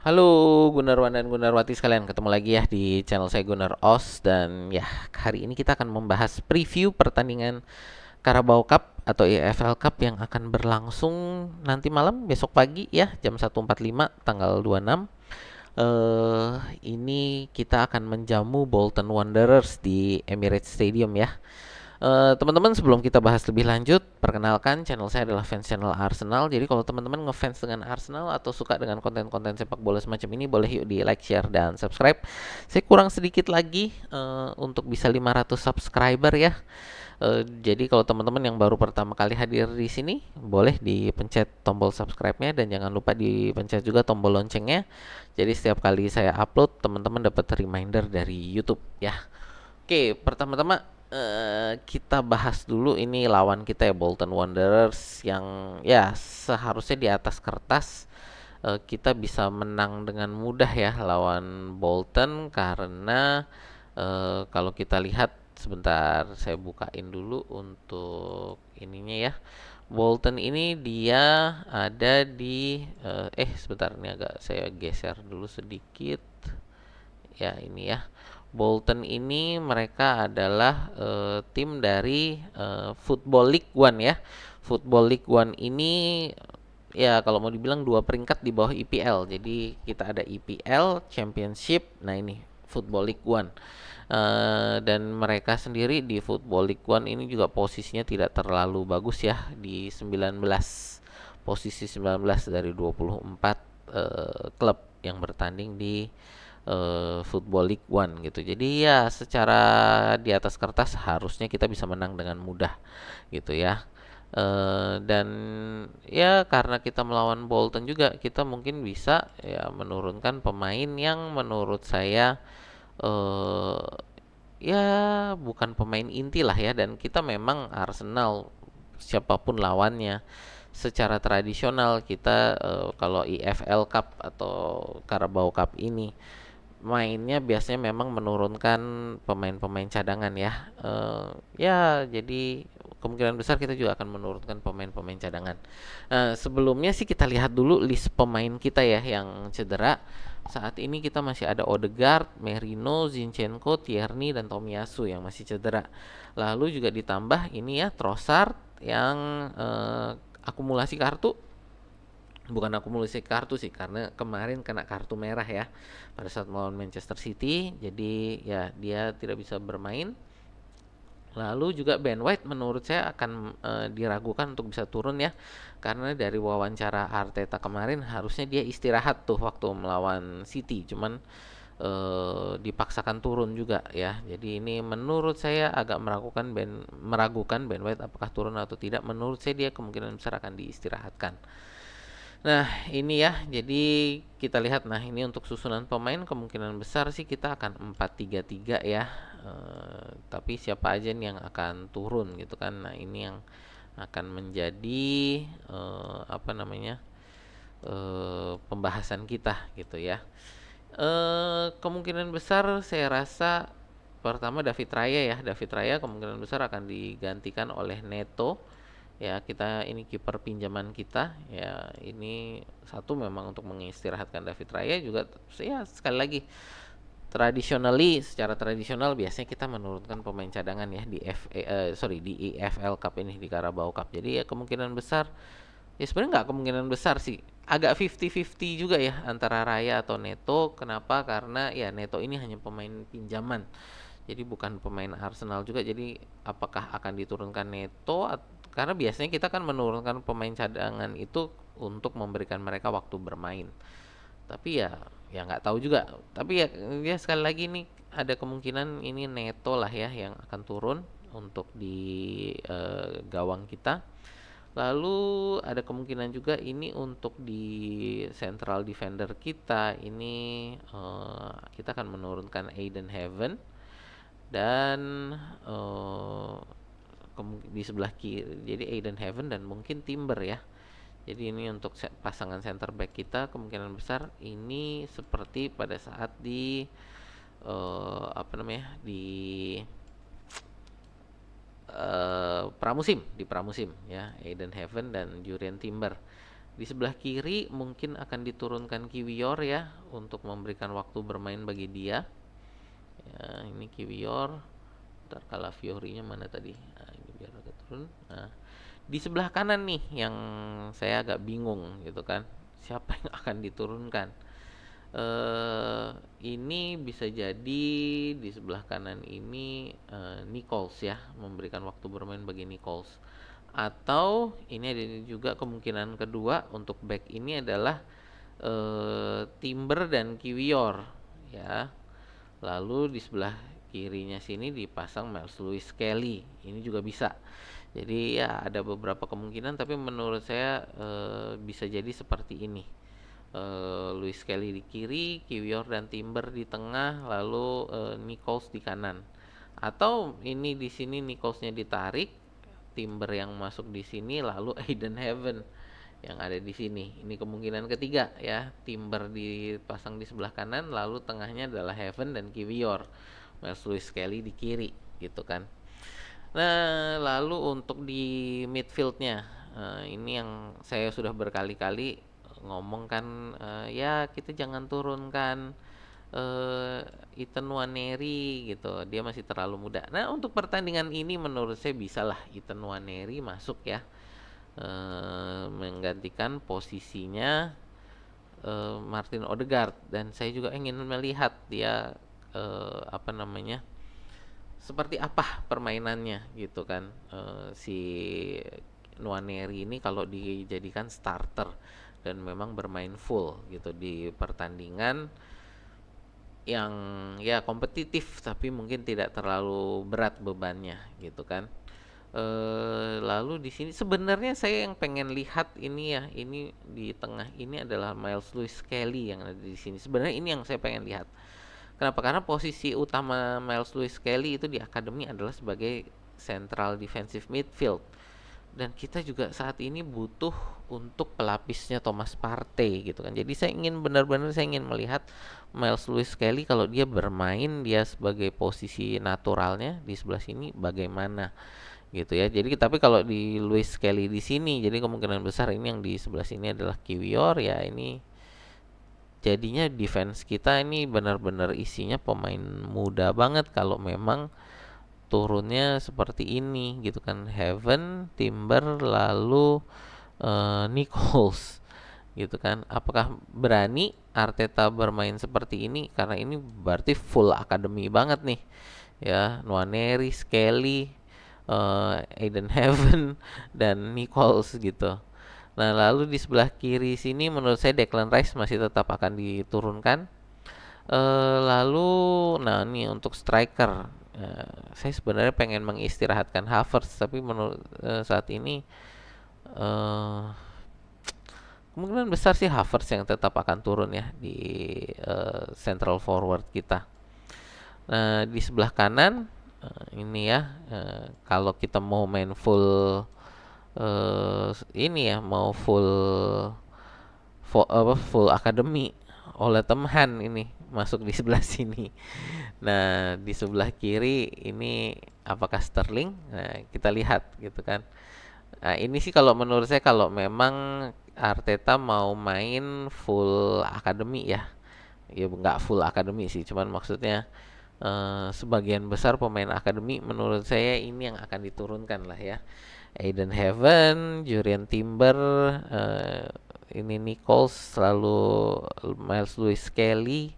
Halo Gunarwan dan Gunarwati sekalian, ketemu lagi ya di channel saya Gunar Os. Dan ya, hari ini kita akan membahas preview pertandingan Carabao Cup atau EFL Cup yang akan berlangsung nanti malam, besok pagi ya, jam 1.45 tanggal 26. Ini kita akan menjamu Bolton Wanderers di Emirates Stadium ya. Teman-teman, sebelum kita bahas lebih lanjut, perkenalkan channel saya adalah fans channel Arsenal. Jadi kalau teman-teman ngefans dengan Arsenal atau suka dengan konten-konten sepak bola semacam ini, boleh yuk di like, share, dan subscribe. Saya kurang sedikit lagi untuk bisa 500 subscriber ya. Jadi kalau teman-teman yang baru pertama kali hadir di sini, boleh dipencet tombol subscribe-nya dan jangan lupa dipencet juga tombol loncengnya. Jadi setiap kali saya upload, teman-teman dapat reminder dari YouTube ya. Oke, pertama-tama kita bahas dulu ini lawan kita ya, Bolton Wanderers, yang ya seharusnya di atas kertas kita bisa menang dengan mudah ya lawan Bolton, karena kalau kita lihat, sebentar saya bukain dulu untuk ininya ya. Bolton ini dia ada di sebentar, ini agak saya geser dulu sedikit. Ya, ini ya. Bolton ini mereka adalah tim dari Football League One ya. Football League One ini ya kalau mau dibilang dua peringkat di bawah EPL. Jadi kita ada EPL Championship. Nah, ini Football League One. Dan mereka sendiri di Football League One ini juga posisinya tidak terlalu bagus ya, di 19. Posisi 19 dari 24 klub yang bertanding di Football League One gitu. Jadi ya secara di atas kertas harusnya kita bisa menang dengan mudah gitu ya. Dan ya karena kita melawan Bolton juga, kita mungkin bisa ya menurunkan pemain yang menurut saya eh ya bukan pemain inti lah ya. Dan kita memang Arsenal, siapapun lawannya, secara tradisional kita kalau EFL Cup atau Carabao Cup ini mainnya biasanya memang menurunkan pemain-pemain cadangan ya. Ya jadi kemungkinan besar kita juga akan menurunkan pemain-pemain cadangan. Sebelumnya sih kita lihat dulu list pemain kita ya yang cedera. Saat ini kita masih ada Odegaard, Merino, Zinchenko, Tierney, dan Tomiyasu yang masih cedera. Lalu juga ditambah ini ya, Trossard yang akumulasi kartu. Bukan akumulasi kartu sih, karena kemarin kena kartu merah ya pada saat melawan Manchester City. Jadi ya dia tidak bisa bermain. Lalu juga Ben White menurut saya akan diragukan untuk bisa turun ya, karena dari wawancara Arteta kemarin harusnya dia istirahat tuh waktu melawan City, cuman dipaksakan turun juga ya. Jadi ini menurut saya agak meragukan Ben White apakah turun atau tidak. Menurut saya dia kemungkinan besar akan diistirahatkan. Nah, ini ya. Jadi kita lihat, nah ini untuk susunan pemain kemungkinan besar sih kita akan 4-3-3 ya. Tapi siapa aja nih yang akan turun gitu kan. Nah, ini yang akan menjadi apa namanya? Pembahasan kita gitu ya. Kemungkinan besar saya rasa pertama David Raya ya. David Raya kemungkinan besar akan digantikan oleh Neto. Ya, kita ini kiper pinjaman kita. Ya, ini satu memang untuk mengistirahatkan David Raya juga. Ya, sekali lagi secara tradisional biasanya kita menurunkan pemain cadangan ya di di EFL Cup ini, di Carabao Cup. Jadi ya kemungkinan besar, ya sebenarnya nggak kemungkinan besar sih, agak 50-50 juga ya antara Raya atau Neto. Kenapa? Karena ya Neto ini hanya pemain pinjaman, jadi bukan pemain Arsenal juga. Jadi apakah akan diturunkan Neto? Karena biasanya kita kan menurunkan pemain cadangan itu untuk memberikan mereka waktu bermain. Tapi ya nggak tahu juga. Tapi ya sekali lagi nih ada kemungkinan ini Neto lah ya yang akan turun untuk di gawang kita. Lalu ada kemungkinan juga ini untuk di central defender kita ini kita akan menurunkan Aiden Heaven. Dan eh, di sebelah kiri jadi Aiden Heaven dan mungkin Timber ya. Jadi ini untuk pasangan center back kita kemungkinan besar ini seperti pada saat di apa namanya, di pramusim ya, Aiden Heaven dan Jurien Timber. Di sebelah kiri mungkin akan diturunkan Kiwior ya untuk memberikan waktu bermain bagi dia. Ya, ini Kiwior. Ntar Calafiori-nya mana tadi? Nah, ini biar agak turun. Nah, di sebelah kanan nih yang saya agak bingung gitu kan. Siapa yang akan diturunkan? eh ini bisa jadi di sebelah kanan ini Nichols ya, memberikan waktu bermain bagi Nichols. Atau ini ada juga kemungkinan kedua untuk back ini adalah Timber dan Kiwior ya. Lalu di sebelah kirinya sini dipasang Miles Lewis Kelly. Ini juga bisa. Jadi ya ada beberapa kemungkinan, tapi menurut saya bisa jadi seperti ini. Lewis Kelly di kiri, Kiwior dan Timber di tengah, lalu Nichols di kanan. Atau ini di sini Nicholsnya ditarik, Timber yang masuk di sini, lalu Aiden Heaven yang ada di sini. Ini kemungkinan ketiga ya. Timber dipasang di sebelah kanan, lalu tengahnya adalah Heaven dan Kiwior. Miles Lewis Kelly di kiri gitu kan. Nah, lalu untuk di midfieldnya, ini yang saya sudah berkali-kali ngomong kan, ya kita jangan turunkan Ethan Nwaneri gitu, dia masih terlalu muda. Nah, untuk pertandingan ini menurut saya bisalah Ethan Nwaneri masuk ya, menggantikan posisinya Martin Odegaard, dan saya juga ingin melihat dia apa namanya, seperti apa permainannya gitu kan. Si Nwaneri ini kalau dijadikan starter dan memang bermain full gitu di pertandingan yang ya kompetitif tapi mungkin tidak terlalu berat bebannya gitu kan. Lalu di sini sebenarnya saya yang pengen lihat ini ya, ini di tengah ini adalah Miles Lewis Kelly yang ada di sini. Sebenarnya ini yang saya pengen lihat. Kenapa? Karena posisi utama Miles Lewis Kelly itu di akademi adalah sebagai central defensive midfield. Dan kita juga saat ini butuh untuk pelapisnya Thomas Partey gitu kan. Jadi saya ingin benar-benar saya ingin melihat Miles Lewis Kelly kalau dia bermain dia sebagai posisi naturalnya di sebelah sini bagaimana gitu ya. Jadi tapi kalau di Lewis Kelly di sini jadi kemungkinan besar ini yang di sebelah sini adalah Kiwior ya. Ini jadinya defense kita ini benar-benar isinya pemain muda banget kalau memang turunnya seperti ini gitu kan. Heaven, Timber, lalu Nichols gitu kan. Apakah berani Arteta bermain seperti ini? Karena ini berarti full akademi banget nih ya. Nwaneri, Skelly, Aiden Heaven dan Nichols gitu. Nah, lalu di sebelah kiri sini menurut saya Declan Rice masih tetap akan diturunkan. Lalu nah ini untuk striker, saya sebenarnya pengen mengistirahatkan Havertz, tapi menurut saat ini eh, kemungkinan besar sih Havertz yang tetap akan turun ya di central forward kita. Nah, di sebelah kanan ini ya, kalau kita mau main full ini ya, mau full full akademi, oleh Temhan ini masuk di sebelah sini. Nah, di sebelah kiri ini apakah Sterling? Nah, kita lihat gitu kan. Nah, ini sih kalau menurut saya kalau memang Arteta mau main full akademi ya. Ya nggak full akademi sih, cuman maksudnya sebagian besar pemain akademi menurut saya ini yang akan diturunkan lah ya. Aiden Heaven, Jurriën Timber, ini Nichols, lalu Miles Lewis Kelly,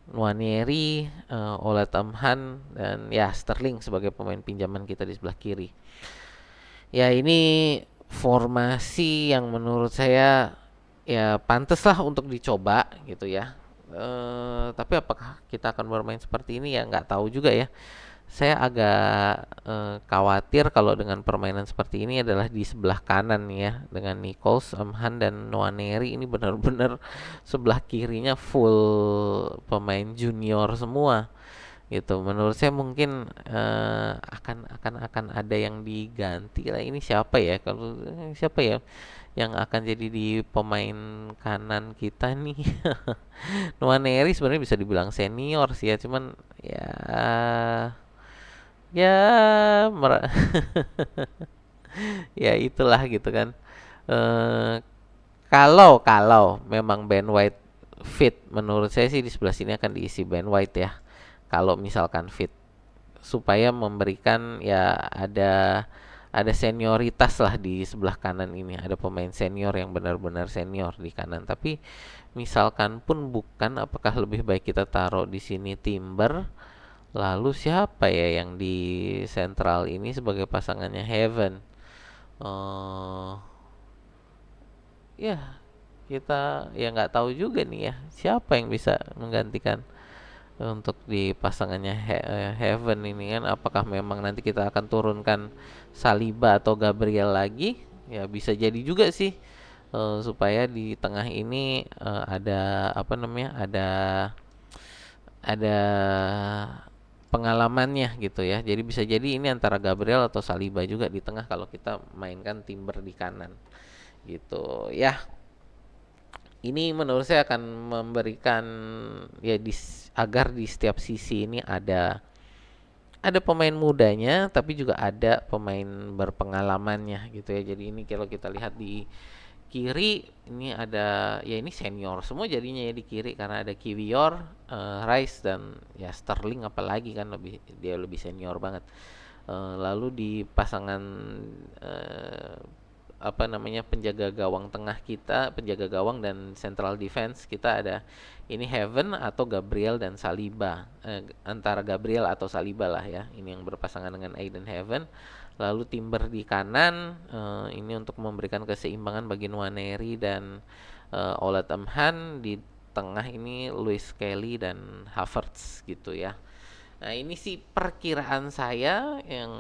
Nwaneri, Ola Tamhan, dan ya Sterling sebagai pemain pinjaman kita di sebelah kiri. Ya ini formasi yang menurut saya ya pantas lah untuk dicoba gitu ya. Tapi apakah kita akan bermain seperti ini ya nggak tahu juga ya. Saya agak khawatir kalau dengan permainan seperti ini adalah di sebelah kanan ya, dengan Nichols, Amhan dan Nwaneri ini benar-benar sebelah kirinya full pemain junior semua gitu. Menurut saya mungkin akan ada yang diganti lah. Ini siapa ya? Kalau siapa ya yang akan jadi di pemain kanan kita nih? Nwaneri sebenarnya bisa dibilang senior sih ya, cuman ya ya ya itulah gitu kan. eh Kalau memang Ben White fit, menurut saya sih di sebelah sini akan diisi Ben White ya. Kalau misalkan fit, supaya memberikan ya ada senioritas lah di sebelah kanan ini. Ada pemain senior yang benar-benar senior di kanan. Tapi misalkan pun bukan, apakah lebih baik kita taruh di sini Timber? Lalu siapa ya yang di sentral ini sebagai pasangannya Heaven? eh Ya, kita ya nggak tahu juga nih ya siapa yang bisa menggantikan untuk di pasangannya Heaven ini kan. Apakah memang nanti kita akan turunkan Saliba atau Gabriel lagi? Ya bisa jadi juga sih. Supaya di tengah ini ada apa namanya, ada pengalamannya gitu ya. Jadi bisa jadi ini antara Gabriel atau Saliba juga di tengah kalau kita mainkan Timber di kanan gitu ya. Ini menurut saya akan memberikan ya agar di setiap sisi ini ada pemain mudanya tapi juga ada pemain berpengalamannya gitu ya. Jadi ini kalau kita lihat di kiri ini ada ya, ini senior semua jadinya ya di kiri karena ada Kiwior, Rice dan ya Sterling, apalagi kan dia lebih senior banget. Lalu di pasangan eh, apa namanya, penjaga gawang tengah kita, penjaga gawang dan central defense kita ada ini Heaven atau Gabriel dan Saliba, antara Gabriel atau Saliba lah ya, ini yang berpasangan dengan Aiden Heaven. Lalu Timber di kanan, ini untuk memberikan keseimbangan bagi Nwaneri dan Ola Tamhan. Di tengah ini Louis Kelly dan Havertz gitu ya. Nah, ini sih perkiraan saya yang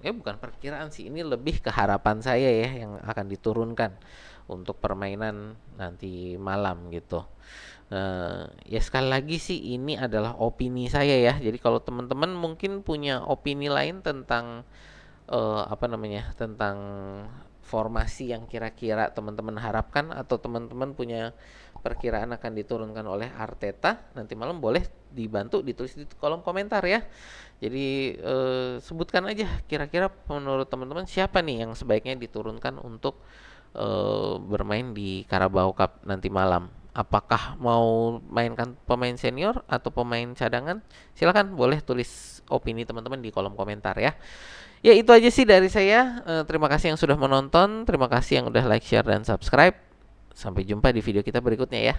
bukan perkiraan sih, ini lebih ke harapan saya ya yang akan diturunkan untuk permainan nanti malam gitu. Ya sekali lagi sih ini adalah opini saya ya. Jadi kalau teman-teman mungkin punya opini lain tentang apa namanya, tentang formasi yang kira-kira teman-teman harapkan, atau teman-teman punya perkiraan akan diturunkan oleh Arteta nanti malam, boleh dibantu ditulis di kolom komentar ya. Jadi sebutkan aja kira-kira menurut teman-teman siapa nih yang sebaiknya diturunkan untuk bermain di Carabao Cup nanti malam. Apakah mau mainkan pemain senior atau pemain cadangan? Silakan boleh tulis opini teman-teman di kolom komentar ya. Ya itu aja sih dari saya. Terima kasih yang sudah menonton, terima kasih yang udah like, share dan subscribe. Sampai jumpa di video kita berikutnya ya.